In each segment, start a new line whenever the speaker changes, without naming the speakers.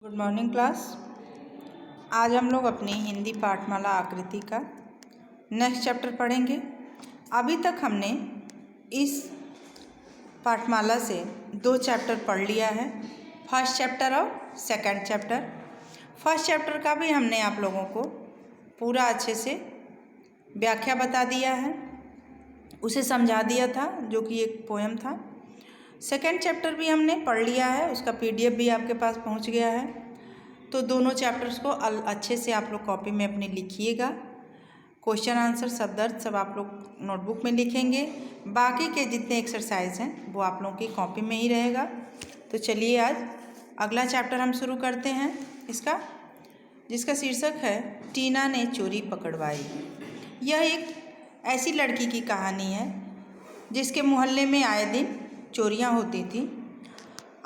Good morning class. आज हम लोग अपनी हिंदी पाठमाला आकृति का नेक्स्ट चैप्टर पढ़ेंगे। अभी तक हमने इस पाठमाला से 2 चैप्टर पढ़ लिया है, फर्स्ट चैप्टर और सेकंड चैप्टर। फर्स्ट चैप्टर का भी हमने आप लोगों को पूरा अच्छे से व्याख्या बता दिया है, उसे समझा दिया था, जो कि एक पोएम था। सेकंड चैप्टर भी हमने पढ़ लिया है, उसका पीडीएफ भी आपके पास पहुंच गया है। तो दोनों चैप्टर्स को अच्छे से आप लोग कॉपी में अपनी लिखिएगा। क्वेश्चन आंसर शब्दार्थ सब आप लोग नोटबुक में लिखेंगे। बाकी के जितने एक्सरसाइज हैं वो आप लोगों की कॉपी में ही रहेगा। तो चलिए आज अगला चैप्टर हम शुरू करते हैं इसका, जिसका शीर्षक है टीना ने चोरी पकड़वाई। यह एक ऐसी लड़की की कहानी है जिसके मोहल्ले में आए दिन चोरियां होती थी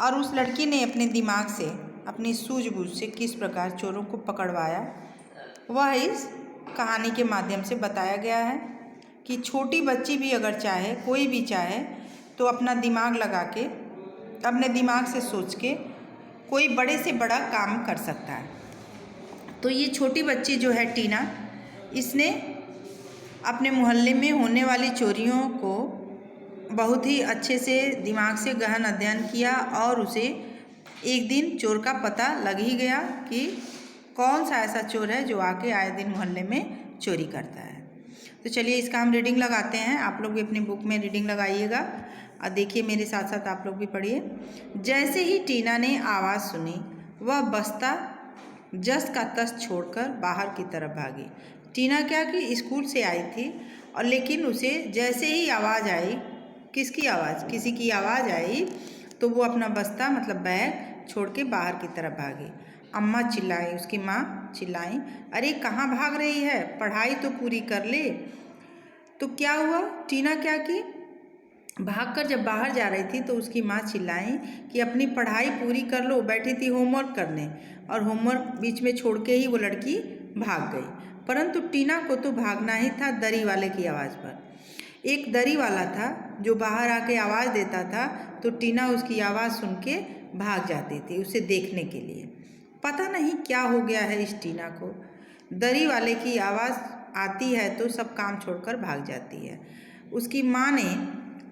और उस लड़की ने अपने दिमाग से, अपनी सूझबूझ से किस प्रकार चोरों को पकड़वाया, वह इस कहानी के माध्यम से बताया गया है कि छोटी बच्ची भी अगर चाहे, कोई भी चाहे, तो अपना दिमाग लगा के, अपने दिमाग से सोच के कोई बड़े से बड़ा काम कर सकता है। तो ये छोटी बच्ची जो है टीना, इसने अपने मोहल्ले में होने वाली चोरियों को बहुत ही अच्छे से दिमाग से गहन अध्ययन किया और उसे एक दिन चोर का पता लग ही गया कि कौन सा ऐसा चोर है जो आके आए दिन मोहल्ले में चोरी करता है। तो चलिए इसका हम रीडिंग लगाते हैं। आप लोग भी अपनी बुक में रीडिंग लगाइएगा और देखिए, मेरे साथ साथ आप लोग भी पढ़िए। जैसे ही टीना ने आवाज़ सुनी, वह बस्ता जस का तस छोड़कर बाहर की तरफ भागी। टीना क्या कि स्कूल से आई थी, और लेकिन उसे जैसे ही आवाज़ आई, किसकी आवाज़, किसी की आवाज़ आई, तो वो अपना बस्ता मतलब बैग छोड़ के बाहर की तरफ भागी। अम्मा चिल्लाई, उसकी माँ चिल्लाई, अरे कहाँ भाग रही है, पढ़ाई तो पूरी कर ले। तो क्या हुआ, टीना क्या की, भागकर जब बाहर जा रही थी तो उसकी माँ चिल्लाई कि अपनी पढ़ाई पूरी कर लो, बैठी थी होमवर्क करने, और होमवर्क बीच में छोड़ के ही वो लड़की भाग गई। परंतु टीना को तो भागना ही था दरी वाले की आवाज़ पर। एक दरी वाला था जो बाहर आके आवाज़ देता था, तो टीना उसकी आवाज़ सुन के भाग जाती थी उसे देखने के लिए। पता नहीं क्या हो गया है इस टीना को, दरी वाले की आवाज़ आती है तो सब काम छोड़कर भाग जाती है। उसकी माँ ने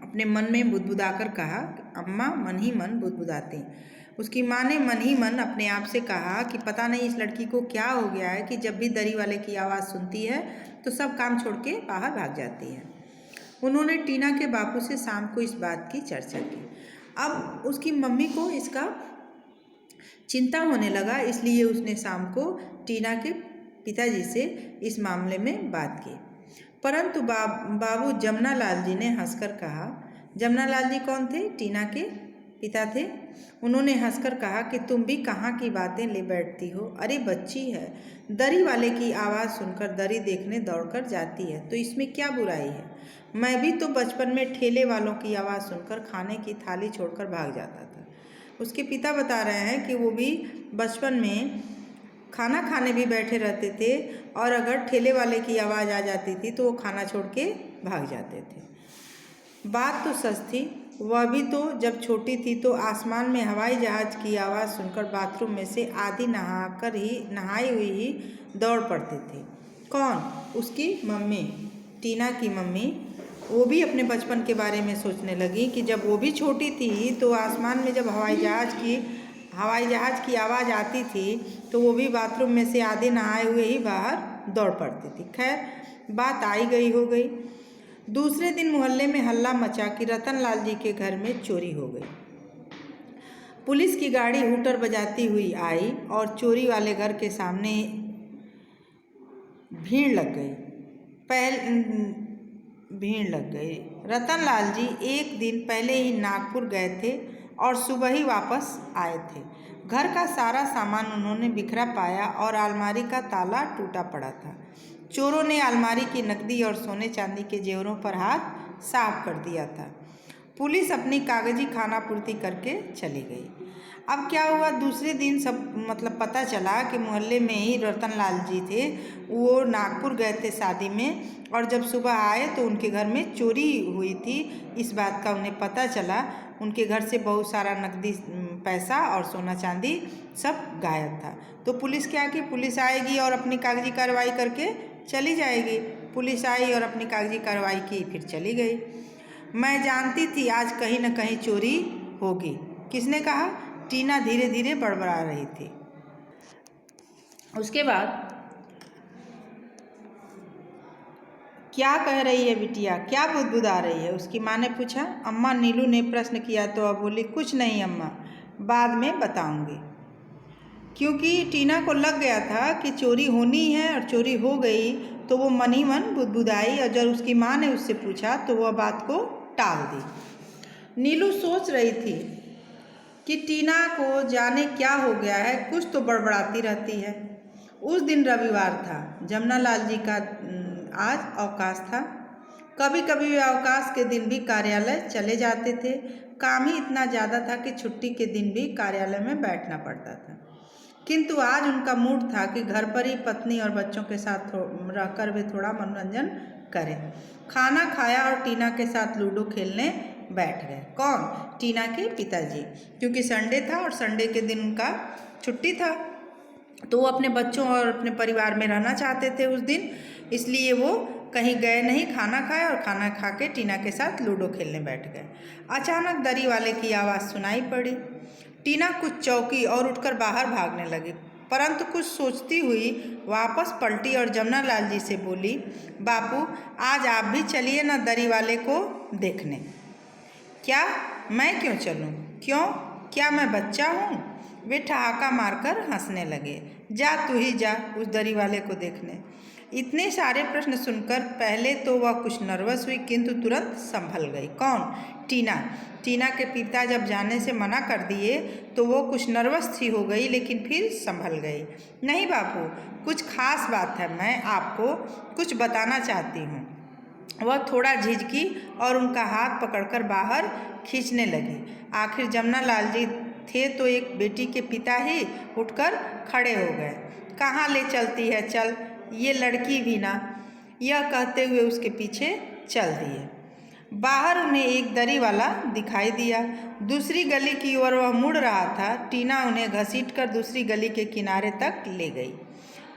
अपने मन में बुदबुदाकर कहा, अम्मा मन ही मन बुदबुदाती। उसकी माँ ने मन ही मन अपने आप से कहा कि पता नहीं इस लड़की को क्या हो गया है कि जब भी दरी वाले की आवाज़ सुनती है तो सब काम छोड़ के बाहर भाग जाती है। उन्होंने टीना के बापू से शाम को इस बात की चर्चा की। अब उसकी मम्मी को इसका चिंता होने लगा, इसलिए उसने शाम को टीना के पिताजी से इस मामले में बात की। परंतु बाबू जमुना लाल जी ने हंसकर कहा, जमुना लाल जी कौन थे, टीना के पिता थे। उन्होंने हंसकर कहा कि तुम भी कहाँ की बातें ले बैठती हो, अरे बच्ची है, दरी वाले की आवाज़ सुनकर दरी देखने दौड़कर जाती है तो इसमें क्या बुराई है। मैं भी तो बचपन में ठेले वालों की आवाज़ सुनकर खाने की थाली छोड़कर भाग जाता था। उसके पिता बता रहे हैं कि वो भी बचपन में खाना खाने भी बैठे रहते थे, और अगर ठेले वाले की आवाज़ आ जाती थी तो वो खाना छोड़ के भाग जाते थे। बात तो सच थी, वह भी तो जब छोटी थी तो आसमान में हवाई जहाज़ की आवाज़ सुनकर बाथरूम में से आधी नहाई हुई ही दौड़ पड़ती थी। कौन, उसकी मम्मी, टीना की मम्मी। वो भी अपने बचपन के बारे में सोचने लगी कि जब वो भी छोटी थी तो आसमान में जब हवाई जहाज़ की आवाज़ आती थी तो वो भी बाथरूम में से आधे नहाए हुए ही बाहर दौड़ पड़ती थी। खैर, बात आई गई हो गई। दूसरे दिन मोहल्ले में हल्ला मचा कि रतनलाल जी के घर में चोरी हो गई। पुलिस की गाड़ी हूटर बजाती हुई आई और चोरी वाले घर के सामने भीड़ लग गई। रतनलाल जी एक दिन पहले ही नागपुर गए थे और सुबह ही वापस आए थे। घर का सारा सामान उन्होंने बिखरा पाया और अलमारी का ताला टूटा पड़ा था। चोरों ने अलमारी की नकदी और सोने चांदी के जेवरों पर हाथ साफ कर दिया था। पुलिस अपनी कागजी खानापूर्ति करके चली गई। अब क्या हुआ, दूसरे दिन सब मतलब पता चला कि मोहल्ले में ही रतनलाल जी थे, वो नागपुर गए थे शादी में, और जब सुबह आए तो उनके घर में चोरी हुई थी। इस बात का उन्हें पता चला उनके घर से बहुत सारा नकदी पैसा और सोना चांदी सब गायब था। तो पुलिस क्या की, पुलिस आएगी और अपनी कागजी कार्रवाई करके चली जाएगी। पुलिस आई और अपनी कागजी कार्रवाई की, फिर चली गई। मैं जानती थी आज कहीं न कहीं चोरी होगी। किसने कहा? टीना धीरे धीरे बड़बड़ा रही थी। उसके बाद क्या कह रही है बिटिया, क्या बुदबुदा रही है? उसकी माँ ने पूछा। अम्मा, नीलू ने प्रश्न किया तो अब बोली, कुछ नहीं अम्मा, बाद में बताऊंगी। क्योंकि टीना को लग गया था कि चोरी होनी है और चोरी हो गई, तो वो मन ही मन बुदबुदाई और जब उसकी माँ ने उससे पूछा तो वह बात को टाल दी। नीलू सोच रही थी कि टीना को जाने क्या हो गया है, कुछ तो बड़बड़ाती रहती है। उस दिन रविवार था, जमुना लाल जी का आज अवकाश था। कभी कभी वे अवकाश के दिन भी कार्यालय चले जाते थे। काम ही इतना ज़्यादा था कि छुट्टी के दिन भी कार्यालय में बैठना पड़ता था। किंतु आज उनका मूड था कि घर पर ही पत्नी और बच्चों के साथ रहकर वे थोड़ा मनोरंजन करें। खाना खाया और टीना के साथ लूडो खेलने बैठ गए। कौन? टीना के पिताजी, क्योंकि संडे था और संडे के दिन उनका छुट्टी था, तो वो अपने बच्चों और अपने परिवार में रहना चाहते थे उस दिन, इसलिए वो कहीं गए नहीं, खाना खाया और खाना खा के टीना के साथ लूडो खेलने बैठ गए। अचानक दरी वाले की आवाज़ सुनाई पड़ी। टीना कुछ चौंकी और उठकर बाहर भागने लगी, परंतु कुछ सोचती हुई वापस पलटी और जमुना लाल जी से बोली, बापू, आज आप भी चलिए ना दरी वाले को देखने। क्या? मैं क्यों चलूं? क्यों? क्या मैं बच्चा हूँ? वे ठहाका मारकर हंसने लगे। जा, तू ही जा उस दरी वाले को देखने। इतने सारे प्रश्न सुनकर पहले तो वह कुछ नर्वस हुई, किंतु तुरंत संभल गई। कौन? टीना। टीना के पिता जब जाने से मना कर दिए तो वो कुछ नर्वस सी हो गई, लेकिन फिर संभल गई। नहीं बापू, कुछ खास बात है, मैं आपको कुछ बताना चाहती हूँ। वह थोड़ा झिझकी और उनका हाथ पकड़कर बाहर खींचने लगी। आखिर जमुना लाल जी थे तो एक बेटी के पिता ही उठकर खड़े हो गए। कहाँ ले चलती है, चल, ये लड़की भी ना, यह कहते हुए उसके पीछे चल दिए। बाहर उन्हें एक दरी वाला दिखाई दिया। दूसरी गली की ओर वह मुड़ रहा था। टीना उन्हें घसीटकर दूसरी गली के किनारे तक ले गई।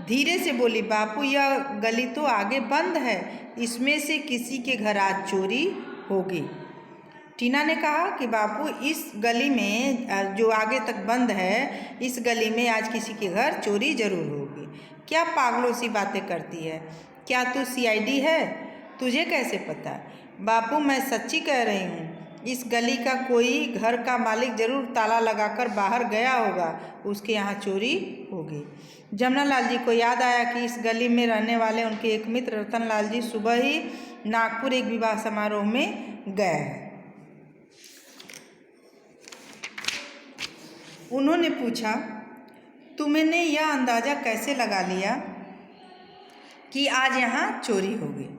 धीरे से बोली, बापू, यह गली तो आगे बंद है, इसमें से किसी के घर आज चोरी होगी। टीना ने कहा कि बापू, इस गली में जो आगे तक बंद है, इस गली में आज किसी के घर चोरी जरूर होगी। क्या पागलों सी बातें करती है? क्या तू सीआईडी है? तुझे कैसे पता? बापू, मैं सच्ची कह रही हूँ, इस गली का कोई घर का मालिक जरूर ताला लगाकर बाहर गया होगा, उसके यहाँ चोरी होगी। जमुना लाल जी को याद आया कि इस गली में रहने वाले उनके एक मित्र रतन लाल जी सुबह ही नागपुर एक विवाह समारोह में गए हैं। उन्होंने पूछा, तुमने यह अंदाज़ा कैसे लगा लिया कि आज यहाँ चोरी होगी?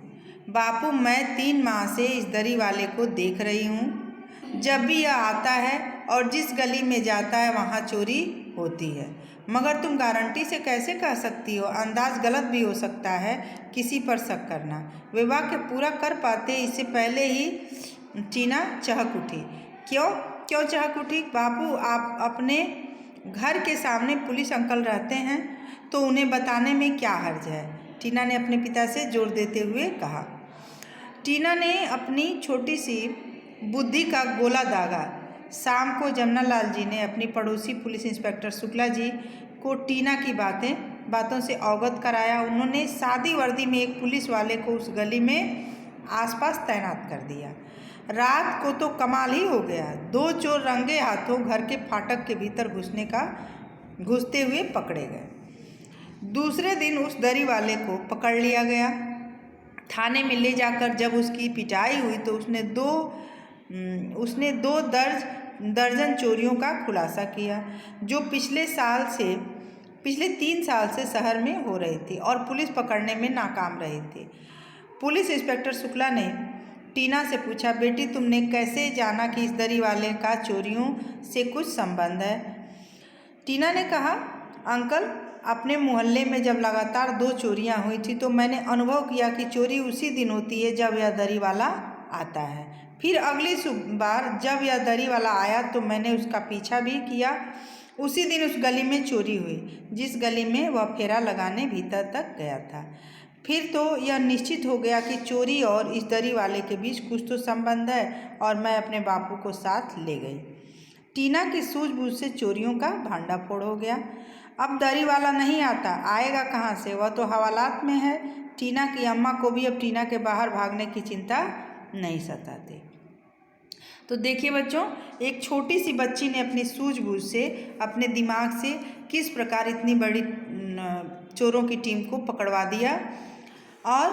बापू, मैं 3 माह से इस दरी वाले को देख रही हूँ। जब भी यह आता है और जिस गली में जाता है वहाँ चोरी होती है। मगर तुम गारंटी से कैसे कह सकती हो? अंदाज गलत भी हो सकता है, किसी पर शक करना। वे वाक्य पूरा कर पाते इससे पहले ही टीना चहक उठी। क्यों चहक उठी? बापू, आप अपने घर के सामने पुलिस अंकल रहते हैं, तो उन्हें बताने में क्या हर्ज है? टीना ने अपने पिता से जोर देते हुए कहा। टीना ने अपनी छोटी सी बुद्धि का गोला दागा। शाम को जमुना लाल जी ने अपनी पड़ोसी पुलिस इंस्पेक्टर शुक्ला जी को टीना की बातों से अवगत कराया। उन्होंने सादी वर्दी में एक पुलिस वाले को उस गली में आसपास तैनात कर दिया। रात को तो कमाल ही हो गया। 2 चोर रंगे हाथों घर के फाटक के भीतर घुसते हुए पकड़े गए। दूसरे दिन उस दरी वाले को पकड़ लिया गया। थाने में ले जाकर जब उसकी पिटाई हुई तो उसने 2 दर्जन चोरियों का खुलासा किया, जो पिछले 3 साल से शहर में हो रही थी और पुलिस पकड़ने में नाकाम रही थी। पुलिस इंस्पेक्टर शुक्ला ने टीना से पूछा, बेटी, तुमने कैसे जाना कि इस दरी वाले का चोरियों से कुछ संबंध है? टीना ने कहा, अंकल, अपने मोहल्ले में जब लगातार 2 चोरियां हुई थी तो मैंने अनुभव किया कि चोरी उसी दिन होती है जब यह दरी वाला आता है। फिर अगली बार जब यह दरी वाला आया तो मैंने उसका पीछा भी किया। उसी दिन उस गली में चोरी हुई, जिस गली में वह फेरा लगाने भीतर तक गया था। फिर तो यह निश्चित हो गया कि चोरी और इस दरी वाले के बीच कुछ तो संबंध है, और मैं अपने बापू को साथ ले गई। टीना की सूझबूझ से चोरियों का भांडाफोड़ हो गया। अब दरी वाला नहीं आता, आएगा कहाँ से? वह तो हवालात में है। टीना की अम्मा को भी अब टीना के बाहर भागने की चिंता नहीं सताती। तो देखिए बच्चों, एक छोटी सी बच्ची ने अपनी सूझबूझ से, अपने दिमाग से किस प्रकार इतनी बड़ी चोरों की टीम को पकड़वा दिया, और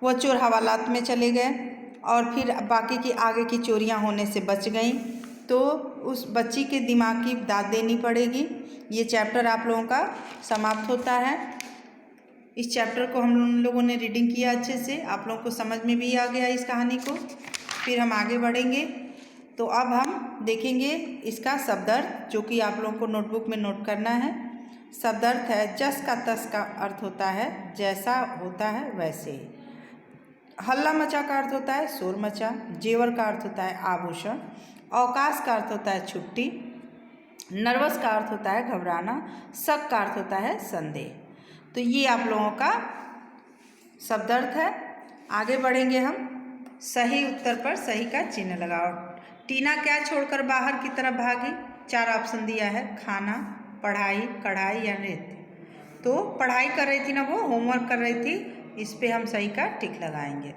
वह चोर हवालात में चले गए और फिर बाकी की आगे की चोरियां होने से बच गईं। तो उस बच्ची के दिमाग की दाद देनी पड़ेगी। ये चैप्टर आप लोगों का समाप्त होता है। इस चैप्टर को हम लोगों ने रीडिंग किया अच्छे से, आप लोगों को समझ में भी आ गया इस कहानी को। फिर हम आगे बढ़ेंगे। तो अब हम देखेंगे इसका शब्दार्थ, जो कि आप लोगों को नोटबुक में नोट करना है। शब्दार्थ है, जस का तस का अर्थ होता है जैसा होता है वैसे। हल्ला मचा का अर्थ होता है शोर मचा। जेवर का अर्थ होता है आभूषण। अवकाश का अर्थ होता है छुट्टी। नर्वस का अर्थ होता है घबराना। शक का अर्थ होता है संदेह। तो ये आप लोगों का शब्दार्थ है। आगे बढ़ेंगे हम। सही उत्तर पर सही का चिन्ह लगाओ। टीना क्या छोड़कर बाहर की तरफ भागी? 4 ऑप्शन दिया है, खाना, पढ़ाई, कढ़ाई या नृत्य। तो पढ़ाई कर रही थी ना, वो होमवर्क कर रही थी, इस पे हम सही का टिक लगाएंगे।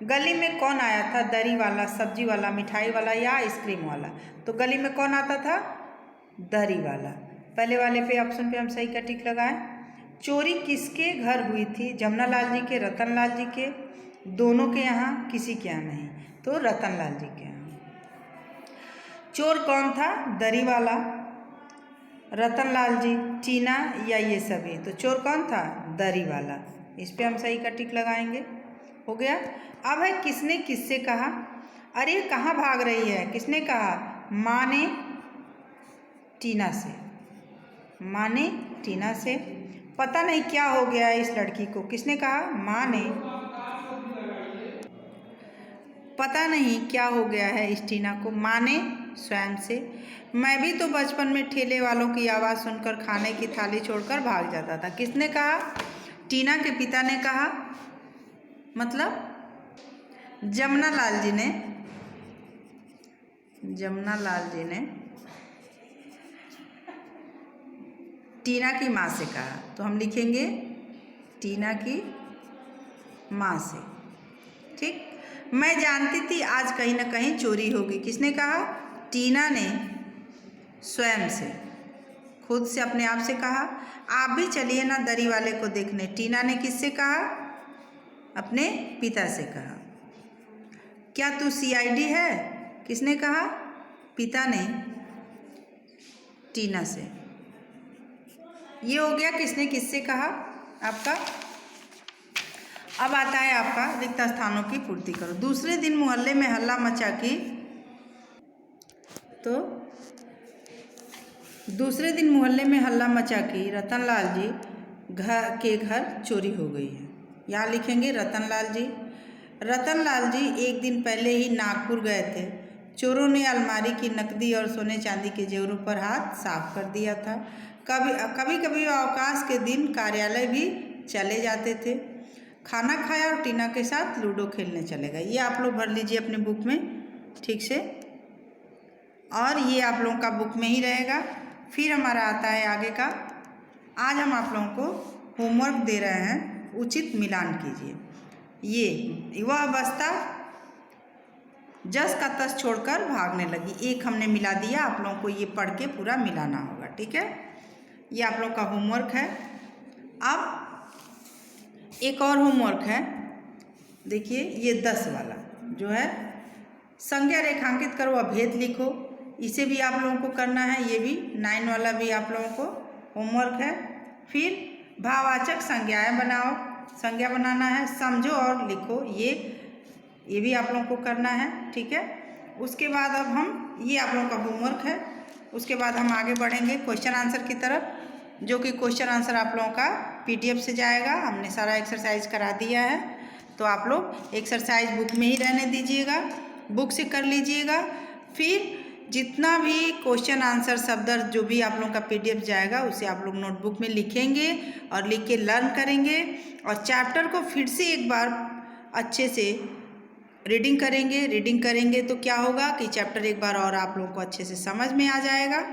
गली में कौन आया था? दरी वाला, सब्जी वाला, मिठाई वाला या आइसक्रीम वाला? तो गली में कौन आता था? दरी वाला। पहले वाले पे ऑप्शन पे हम सही का टिक लगाएं। चोरी किसके घर हुई थी? जमनालाल जी के, रतनलाल जी के? दोनों के यहाँ, किसी के यहाँ नहीं। तो रतनलाल जी के यहाँ। चोर कौन था? दरी वाला, रतनलाल जी, टीना या ये सभी? तो चोर कौन था? दरी वाला। इस पे हम सही का टिक लगाएंगे। हो गया। अब है किसने किससे कहा? अरे कहाँ भाग रही है? किसने कहा? माँ ने टीना से। माँ ने टीना से। पता नहीं क्या हो गया है इस लड़की को? किसने कहा? माँ ने। पता नहीं क्या हो गया है इस टीना को? माँ ने स्वयं से। मैं भी तो बचपन में ठेले वालों की आवाज़ सुनकर खाने की थाली छोड़कर भाग जाता था। किसने कहा? टीना के पिता ने कहा, मतलब जमनालाल जी ने। जमनालाल जी ने टीना की माँ से कहा। तो हम लिखेंगे टीना की माँ से। ठीक। मैं जानती थी आज कहीं ना कहीं चोरी होगी। किसने कहा? टीना ने स्वयं से, खुद से, अपने आप से कहा। आप भी चलिए ना दरी वाले को देखने। टीना ने किससे कहा? अपने पिता से कहा। क्या तू सीआईडी है? किसने कहा? पिता ने टीना से। ये हो गया किसने किससे कहा आपका। अब आता है आपका रिक्त स्थानों की पूर्ति करो। दूसरे दिन मोहल्ले में हल्ला मचा की। तो दूसरे दिन मोहल्ले में हल्ला मचा कि रतनलाल जी घर चोरी हो गई है। यहाँ लिखेंगे रतनलाल जी। रतनलाल जी एक दिन पहले ही नागपुर गए थे। चोरों ने अलमारी की नकदी और सोने चांदी के जेवरों पर हाथ साफ कर दिया था। कभी कभी अवकाश के दिन कार्यालय भी चले जाते थे। खाना खाया और टीना के साथ लूडो खेलने चले गए। ये आप लोग भर लीजिए अपने बुक में ठीक से, और ये आप लोगों का बुक में ही रहेगा। फिर हमारा आता है आगे का। आज हम आप लोगों को होमवर्क दे रहे हैं, उचित मिलान कीजिए। ये वह अवस्था जस का तस छोड़कर भागने लगी। एक हमने मिला दिया, आप लोगों को ये पढ़ के पूरा मिलाना होगा। ठीक है, ये आप लोगों का होमवर्क है। अब एक और होमवर्क है, देखिए ये 10 वाला जो है, संज्ञा रेखांकित करो, अभेद लिखो। इसे भी आप लोगों को करना है। ये भी 9 वाला भी आप लोगों को होमवर्क है। फिर भाववाचक संज्ञाएं बनाओ, संज्ञा बनाना है, समझो और लिखो। ये भी आप लोगों को करना है। ठीक है, उसके बाद अब हम, ये आप लोगों का होमवर्क है। उसके बाद हम आगे बढ़ेंगे क्वेश्चन आंसर की तरफ, जो कि क्वेश्चन आंसर आप लोगों का PDF से जाएगा। हमने सारा एक्सरसाइज करा दिया है। तो आप लोग एक्सरसाइज बुक में ही रहने दीजिएगा, बुक से कर लीजिएगा। फिर जितना भी क्वेश्चन आंसर शब्द जो भी आप लोगों का PDF जाएगा उसे आप लोग नोटबुक में लिखेंगे और लिख के लर्न करेंगे और चैप्टर को फिर से एक बार अच्छे से रीडिंग करेंगे तो क्या होगा कि चैप्टर एक बार और आप लोगों को अच्छे से समझ में आ जाएगा।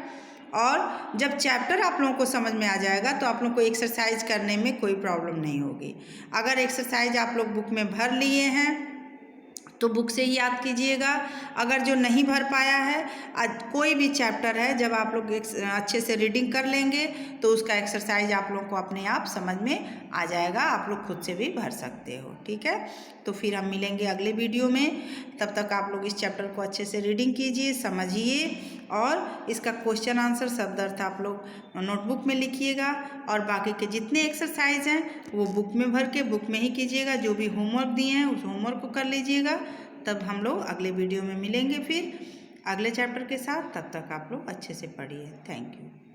और जब चैप्टर आप लोगों को समझ में आ जाएगा तो आप लोगों को एक्सरसाइज करने में कोई प्रॉब्लम नहीं होगी। अगर एक्सरसाइज आप लोग बुक में भर लिए हैं तो बुक से ही याद कीजिएगा। अगर जो नहीं भर पाया है, कोई भी चैप्टर है, जब आप लोग अच्छे से रीडिंग कर लेंगे तो उसका एक्सरसाइज आप लोगों को अपने आप समझ में आ जाएगा, आप लोग खुद से भी भर सकते हो। ठीक है, तो फिर हम मिलेंगे अगले वीडियो में। तब तक आप लोग इस चैप्टर को अच्छे से रीडिंग कीजिए, समझिए और इसका क्वेश्चन आंसर शब्द अर्थ आप लोग नोटबुक में लिखिएगा और बाकी के जितने एक्सरसाइज हैं वो बुक में भर के बुक में ही कीजिएगा। जो भी होमवर्क दिए हैं उस होमवर्क को कर लीजिएगा। तब हम लोग अगले वीडियो में मिलेंगे फिर अगले चैप्टर के साथ। तब तक आप लोग अच्छे से पढ़िए। Thank you.